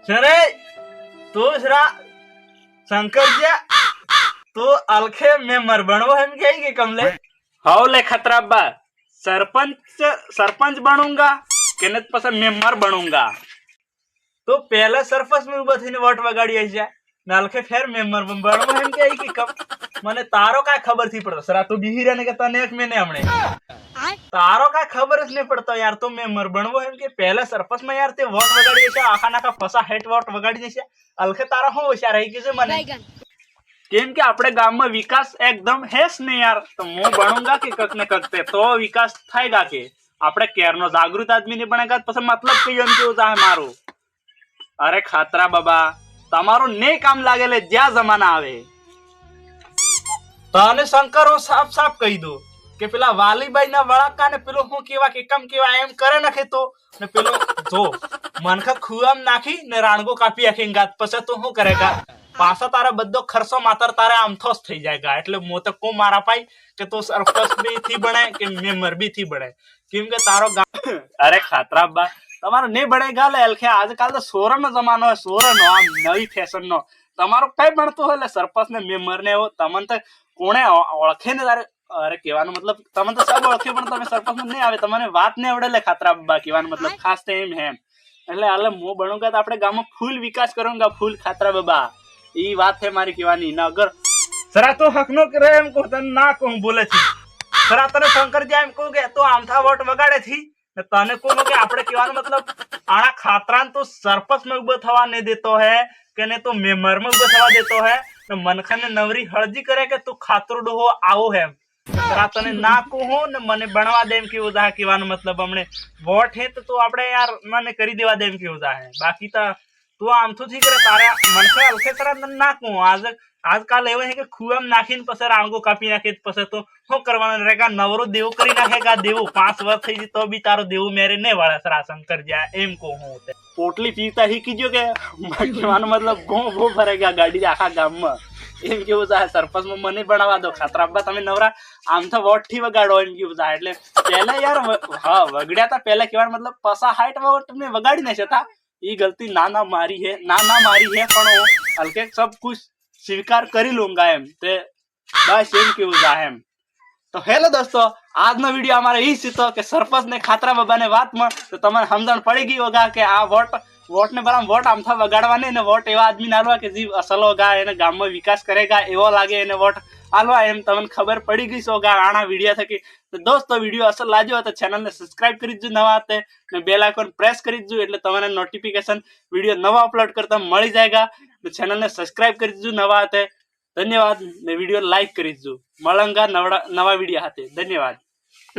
સરે તું સરા શંકરજી तो अलखे मेंबर बनवो हम क्या ही कमले हाउ ले खतराबा सरपंच बनूंगा के न पसंद मेंबर बनूंगा। तो पहले सरपंच में उभा थीने वोट वगाड़ी आई जाए न अलखे फिर मेंबर बनवो हम क्या ही कम मने तारो का खबर थी पड़ता सरा तो बिही रहने के तने एक महीने हमने तारो का खबर नहीं पड़ता यार तो मेंबर बनवो हम के पहले सरपंच में यार ते वोट वगाड़ी ऐसा आखा ना का फसा हेट वोट वगाड़ी जैसे अलखे तारा हो होशियार है कि मने केम के अपने गांव में विकास एकदम हेस नहीं यार तो मु बनूंगा कि कक ने ककते तो विकास थायगा के अपने केरनो जागृत आदमी नहीं बनेगा तो मतलब कई एम के है मारो। अरे खातरा बाबा तमारो ने काम लागेले ज्या जमाना आवे ताने शंकर हो साफ साफ कही दो के पेला वाली भाई ना वड़ा का ने पेलो हूं केवा के कम केवा एम करे नखे तो ने पेलो जो मनखा खुआम नाखी ने राणगो कापी आखेंगा पछे तो हूं करेगा पासा तारा बद्दो खर्चो मातर तारे आमथोस થઈ જાયગા એટલે મો તો કો મારા પાઈ કે તો સરપંચ બી થી બણે કે મેમ્બર બી થી બણે કેમ કે તારો अरे खातरा बा તમારો ને બણેગા લે अलखे आजकल तो सोरन नो जमानो है सोरन नो आम नवी फैशन नो તમારો કઈ બણતો હોય સરપંચ ને મેમ્બર ને हो તમન તો કોણે ઓળખે ને તારે अरे કહેવાનો मतलब તમન તો सब ઓળખે પણ તમે સરપંચ ને નહીં આવે તમને વાત ને આવડે લે ખાતરા બા કહેવાનો मतलब ખાસ તો એમ હે એટલે હાલે મો બણુંગા તો આપણે ગામમાં ફૂલ વિકાસ કरूंगा फूल खातरा बाबा ई बात है मारी कीवानी ना अगर सरा तो हक नो करे एम को तन ना को बोले थी सरा तने शंकर जी एम को के तो आमथा वोट वगाड़े थी ने तने को के आपड़े कीवानो मतलब आना खातरान तो सरपंच में उबो थवा नहीं देतो है के ने तो मेंबर में उबो थवा देतो है ने मनखन ने नवरी हळजी करे के तू खातरडो हो आओ है सरा तने ना को हो ने मने बनवा देम की उदा कीवानो मतलब हमने वोट है तो आपड़े यार मने करी देवा देम की उदा है बाकी ता तू आमथू थी करे तारा मनखे अलखे सरा नाकू आजकल एवं है कि खुआम नाखीन पसे राणगो कापी नाखे पसे तो हो करवाना रहेगा नवरो देव करी नाखेगा देव 5 वर्ष थई तो भी तारो देव मेरे ने वाला सरा शंकर जा एम को होते पोटली पीता ही कीजो के मानो मतलब वो भरेगा गाड़ी आखा गाम में एम के उजा सरपंच में मने बनावा दो खातरा बा तमे नवरा आम तो वोट थी वगाड़ो एम के उजा એટલે पहले यार हां वगड़्या था पहले केवार मतलब पसा हाइट वोट में वगाड़ी नहीं सकता ये गलती ना मारी है पण हल्के सब कुछ स्वीकार करी लूंगा एम ते बस एम के उजा एम तो हेलो दोस्तों आज नो वीडियो हमारा ई सीतो के सरपंच ने खातरा बाबा ने बात में तो तमने समझण पड़ी गई होगा कि आ वोट ने बराबर वोट आम था वगाड़वाने ने वोट एवा आदमी नालवा के जीव असल होगा एने गाम में विकास करेगा एवो लागे एने वोट आलवा एम तमने खबर पड़ी गई होगा आना वीडियो था कि तो दोस्तों वीडियो असल लाजो तो चैनल ने सब्सक्राइब करी जो नवा आते ने बेल आइकन प्रेस करी जो એટલે તમને નોટિફિકેશન वीडियो नवा अपलोड करता મળી जाएगा तो चैनल ने सब्सक्राइब करी जो नवा आते धन्यवाद ने वीडियो लाइक करी जो મળंगा नवा वीडियो हाथे धन्यवाद।